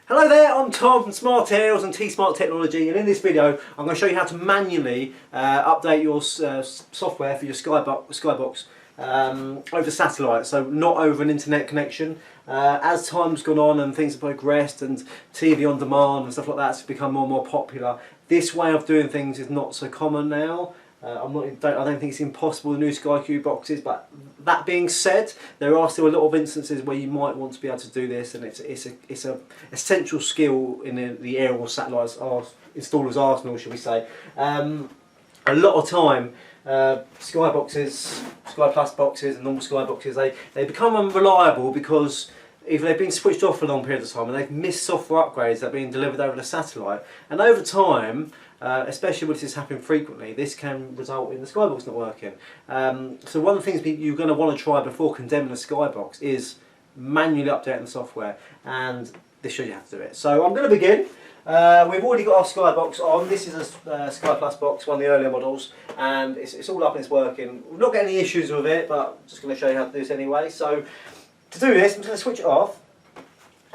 Hello there, I'm Tom from Smart Aerials and T-Smart Technology, and in this video I'm going to show you how to manually update your software for your Skybox over satellite, so not over an internet connection. As time's gone on and things have progressed and TV on demand and stuff like that's become more and more popular, this way of doing things is not so common now. I don't think it's impossible with new SkyQ boxes, but that being said, there are still a lot of instances where you might want to be able to do this, and it's a essential skill in the aerial satellites installers' arsenal, shall we say. A lot of time, Sky Plus boxes and normal Sky boxes, they become unreliable because either they've been switched off for a long period of time and they've missed software upgrades that are being delivered over the satellite, and over time, especially when this is happening frequently, this can result in the Skybox not working. So one of the things you're going to want to try before condemning a Skybox is manually updating the software, and this shows you how to do it. So I'm going to begin. We've already got our Skybox on. This is a Sky Plus box, one of the earlier models, and it's all up and it's working. We're not getting any issues with it, but I'm just going to show you how to do this anyway. So to do this, I'm just going to switch it off,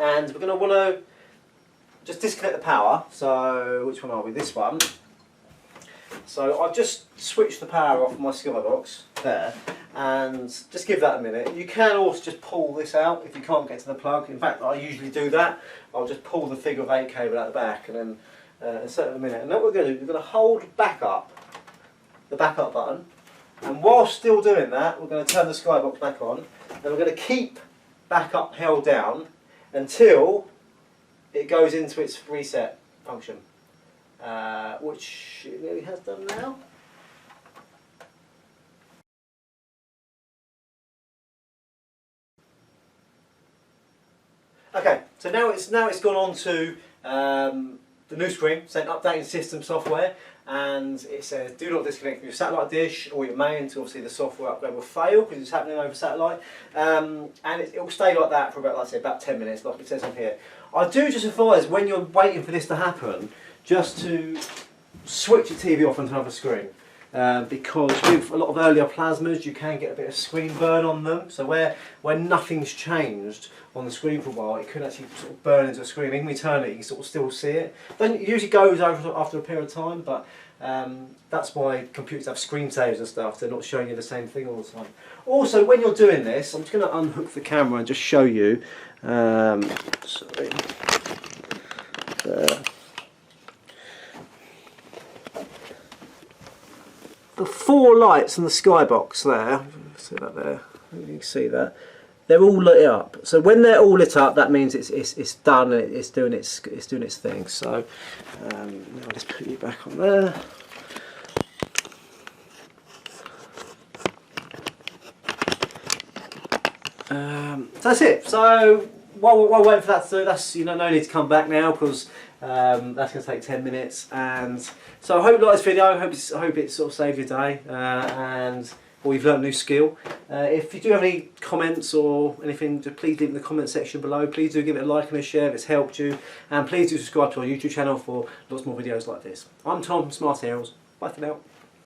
and we're going to want to just disconnect the power. So which one are we? This one. So I've just switched the power off my Skybox there, and just give that a minute. You can also just pull this out if you can't get to the plug. In fact, I usually do that. I'll just pull the figure of 8 cable out the back and then insert it in a minute. And then what we're going to do, we're going to hold the backup button, and while still doing that, we're going to turn the Skybox back on, and we're going to keep backup held down until it goes into its reset function, which it nearly has done now. Okay, so now it's gone on to the new screen saying updating system software, and it says do not disconnect from your satellite dish or your main until obviously the software upgrade will fail because it's happening over satellite, and it will stay like that for about, like I say, about 10 minutes, like it says on here. I do just advise when you're waiting for this to happen just to switch your TV off onto another screen, because with a lot of earlier plasmas you can get a bit of screen burn on them. So where nothing's changed on the screen for a while, it could actually sort of burn into a screen. Even when you turn it, you can sort of still see it. Then it usually goes over after a period of time, but that's why computers have screensavers and stuff. They're not showing you the same thing all the time. Also, when you're doing this, I'm just going to unhook the camera and just show you. Sorry. The 4 lights on the Skybox there, see that there, you can see that, they're all lit up. So when they're all lit up, that means it's done and it's doing its thing. So now let's put you back on there. That's it. So while we're waiting for that to do, that's, you know, no need to come back now because that's going to take 10 minutes. And so I hope you like this video. I hope it sort of saved your day, or you've learned a new skill. If you do have any comments or anything, please leave in the comment section below. Please do give it a like and a share if it's helped you, and please do subscribe to our YouTube channel for lots more videos like this. I'm Tom from Smart Aerials. Bye for now.